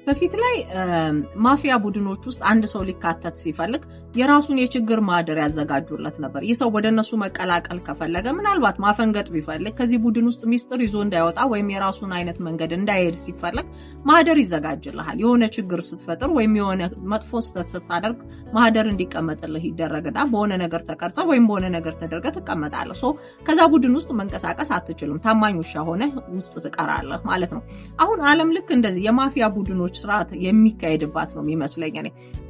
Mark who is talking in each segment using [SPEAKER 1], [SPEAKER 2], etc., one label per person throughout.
[SPEAKER 1] በፊት ላይ ማፊያ ቡድኖች ውስጥ አንድ ሰው ሊካተት ሲፈልግ የራሱን የችግር ማደር ያዘጋጁለት ነበር። ይህ ሰው ወደነሱ መቀላቀል ከፈለገ ምናልባት ማፈንገጥ ቢፈልግ ከዚህ ቡድን ውስጥ ሚስጥር ይዞ እንዳይወጣ ወይም የራሱን አይነት መንገድ እንዳይሄድ ሲፈልግ ማደር ይዘጋጅልሃል። የሆነ ችግር ስትፈጥር ወይም የሆነ መጥፎ ስህተት ስታደርግ ማደር እንዲቀመጥልህ ይደረግና በሆነ ነገር ተቀርጸ ወይም በሆነ ነገር ተደርገ ትቀመጣለህ። ከዛ ቡድን ውስጥ መንቀሳቀስ አትችልም። ታማኝ ውሻ ሆነ ውስጥ ትቀራለህ ማለት ነው። አሁን ዓለም ልክ እንደዚህ የማፊያ ቡድኖች ስርዓት የሚካሄድባት ነው የሚመስለኝ።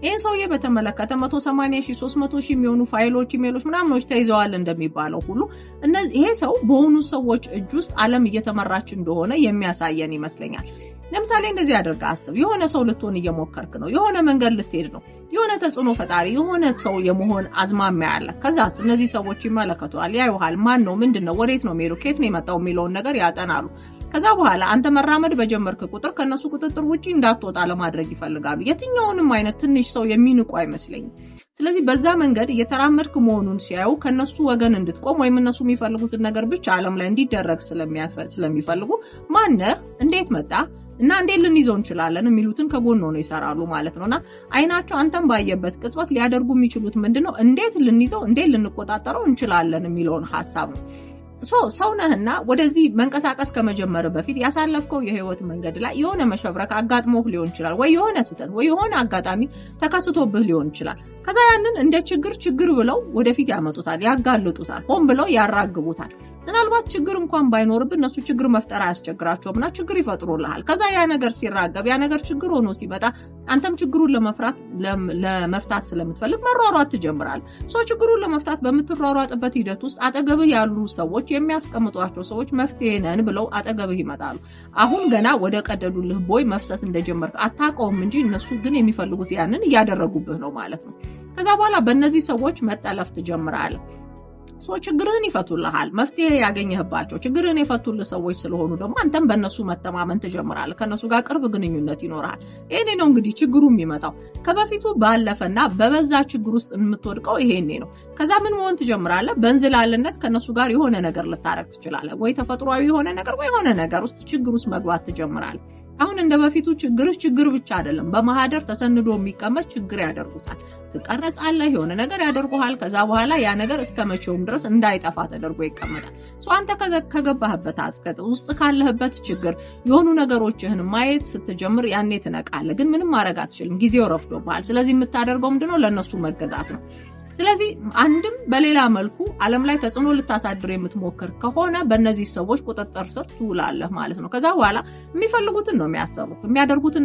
[SPEAKER 1] ይሄን ሰውዬ በተመለከተ 180,000 300,000 የሚሆኑ ፋይሎች ኢሜሎች ምናምኖች ተይዘዋል እንደሚባለው ሁሉ ይሄ ሰው በሆኑ ሰዎች እጅ ውስጥ ዓለም እየተመራች እንደሆነ የሚያሳየን ይመስለኛል። ለምሳሌ እንደዚህ አድርጋ አስብ። የሆነ ሰው ልትሆን እየሞከርክ ነው። የሆነ መንገድ ልትሄድ ነው። የሆነ ተጽዕኖ ፈጣሪ የሆነ ሰው የመሆን አዝማሚያ ያለ። ከዛስ እነዚህ ሰዎች ይመለከቱሃል፣ ያዩሃል። ማን ነው? ምንድነው? ወዴት ነው የሚሄደው? ከየት ነው የመጣው የሚለውን ነገር ያጠናሉ። ከዛ በኋላ አንተ መራመድ በጀመርክ ቁጥር ከነሱ ቁጥጥር ውጪ እንዳትወጣ ለማድረግ ይፈልጋሉ። የትኛውንም አይነት ትንሽ ሰው የሚንቁ አይመስለኝም። ስለዚህ በዛ መንገድ እየተራመድክ መሆኑን ሲያዩ ከነሱ ወገን እንድትቆም ወይም እነሱ የሚፈልጉትን ነገር ብቻ ዓለም ላይ እንዲደረግ ስለሚፈልጉ ማነህ፣ እንዴት መጣ እና እንዴት ልንይዘው እንችላለን የሚሉትን ከጎን ሆነው ይሰራሉ ማለት ነውና አይናቸው አንተም ባየበት ቅጽበት ሊያደርጉ የሚችሉት ምንድነው? እንዴት ልንይዘው፣ እንዴት ልንቆጣጠረው እንችላለን የሚለውን ሐሳብ ነው። ሰውነህና ወደዚህ መንቀሳቀስ ከመጀመር በፊት ያሳለፍከው የህይወት መንገድ ላይ የሆነ መሸብረክ አጋጥሞህ ሊሆን ይችላል፣ ወይ የሆነ ስህተት ወይ የሆነ አጋጣሚ ተከስቶብህ ሊሆን ይችላል። ከዛ ያንን እንደ ችግር ብለው ወደፊት ያመጡታል፣ ያጋልጡታል፣ ሆን ብለው ያራግቡታል። ምናልባት ችግር እንኳን ባይኖርብህ እነሱ ችግር መፍጠር አያስቸግራቸውምና ችግር ይፈጥሩልሃል። ከዛ ያ ነገር ሲራገብ ያ ነገር ችግር ሆኖ ሲመጣ አንተም ችግሩን ለመፍታት ስለምትፈልግ መሯሯጥ ትጀምራለህ። ችግሩን ለመፍታት በምትሯሯጥበት ሂደት ውስጥ አጠገብህ ያሉ ሰዎች የሚያስቀምጧቸው ሰዎች መፍትሄ ነን ብለው አጠገብህ ይመጣሉ። አሁን ገና ወደ ቀደዱልህ ቦይ መፍሰስ እንደጀመርክ አታውቀውም እንጂ እነሱ ግን የሚፈልጉት ያንን እያደረጉብህ ነው ማለት ነው። ከዛ በኋላ በእነዚህ ሰዎች መጠለፍ ትጀምራለህ። ችግርህን ይፈቱልሃል። መፍትሄ ያገኘህባቸው ችግርህን የፈቱልህ ሰዎች ስለሆኑ ደግሞ አንተም በእነሱ መተማመን ትጀምራለህ። ከነሱ ጋር ቅርብ ግንኙነት ይኖርሃል። ይሄኔ ነው እንግዲህ ችግሩ የሚመጣው። ከበፊቱ ባለፈና በበዛ ችግር ውስጥ የምትወድቀው ይሄኔ ነው። ከዛ ምን መሆን ትጀምራለህ? በእንዝላልነት ከነሱ ጋር የሆነ ነገር ልታረግ ትችላለህ። ወይ ተፈጥሯዊ የሆነ ነገር ወይ የሆነ ነገር ውስጥ ችግር ውስጥ መግባት ትጀምራለህ። አሁን እንደበፊቱ ችግር ብቻ አይደለም፣ በማህደር ተሰንዶ የሚቀመጥ ችግር ያደርጉታል። ትቀረጻለህ፣ የሆነ ነገር ያደርጉሃል። ከዛ በኋላ ያ ነገር እስከመቼውም ድረስ እንዳይጠፋ ተደርጎ ይቀመጣል። አንተ ከገባህበት አስቀጥ ውስጥ ካለህበት ችግር የሆኑ ነገሮችህን ማየት ስትጀምር ያኔ ትነቃለህ። ግን ምንም ማድረግ አትችልም፣ ጊዜው ረፍዶብሃል። ስለዚህ የምታደርገው ምንድነው? ለነሱ መገዛት ነው። ስለዚህ አንድም በሌላ መልኩ ዓለም ላይ ተጽዕኖ ልታሳድር የምትሞክር ከሆነ በእነዚህ ሰዎች ቁጥጥር ስር ትውላለህ ማለት ነው። ከዛ በኋላ የሚፈልጉትን ነው የሚያሰሩት፣ የሚያደርጉትን